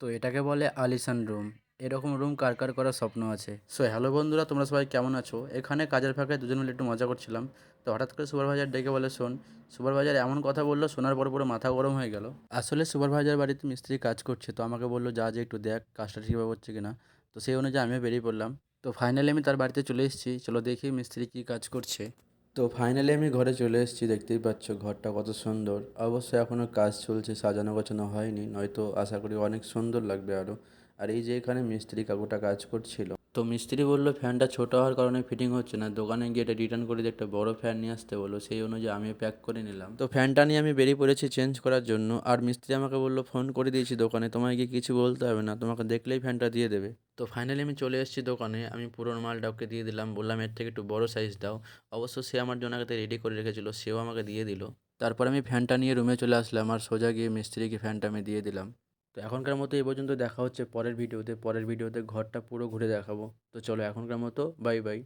তো এটাকে বলে আলিশান রুম। এরকম রুম কার কার করার স্বপ্ন আছে? সো হ্যালো বন্ধুরা, তোমরা সবাই কেমন আছো? এখানে কাজের ফাঁকে দুজন মিলে একটু মজা করছিলাম। তো হঠাৎ করে সুপারভাইজার ডেকে বলে, শোন। সুপারভাইজার এমন কথা বললো, শোনার পর পুরো মাথা গরম হয়ে গেল। আসলে সুপারভাইজার বাড়িতে মিস্ত্রি কাজ করছে, তো আমাকে বললো যা যে একটু দেখ কাজটা ঠিকভাবে হচ্ছে কিনা। তো সেই অনুযায়ী আমিও বেরিয়ে পড়লাম। তো ফাইনালি আমি তার বাড়িতে চলে এসেছি, চলো দেখি মিস্ত্রি কী কাজ করছে। তো ফাইনালি আমি ঘরে চলে এসেছি, দেখতেই পাচ্ছ ঘরটা কত সুন্দর। অবশ্যই এখনও কাজ চলছে, সাজানো গোছানো হয়নি, নয়তো আশা করি অনেক সুন্দর লাগবে আরও। আর এই যে এখানে মিস্ত্রি কাকুটা কাজ করছিল, তো মিস্ত্রি বললো ফ্যানটা ছোটো হওয়ার কারণে ফিটিং হচ্ছে না, দোকানে গিয়ে এটা রিটার্ন করে দিয়ে একটা বড় ফ্যান নিয়ে আসতে বললো। সেই অনুযায়ী আমিও প্যাক করে নিলাম। তো ফ্যানটা নিয়ে আমি বেরিয়ে পড়েছি চেঞ্জ করার জন্য। আর মিস্ত্রি আমাকে বললো ফোন করে দিয়েছি দোকানে, তোমায় গিয়ে কিছু বলতে হবে না, তোমাকে দেখলেই ফ্যানটা দিয়ে দেবে। তো ফাইনালি আমি চলে এসেছি দোকানে, আমি পুরোনো মালটা ওকে দিয়ে দিলাম, বললাম এর থেকে একটু বড় সাইজ দাও। অবশ্য সে আমার জন্য আগে রেডি করে রেখেছিল, সেও আমাকে দিয়ে দিল। তারপর আমি ফ্যানটা নিয়ে রুমে চলে আসলাম আর সোজা গিয়ে মিস্ত্রিকে ফ্যানটা আমি দিয়ে দিলাম। তো এখনকার মতো এই পর্যন্ত, দেখা হচ্ছে পরের ভিডিওতে। পরের ভিডিওতে ঘরটা পুরো ঘুরে দেখাবো। তো চলো এখনকার মতো বাই বাই।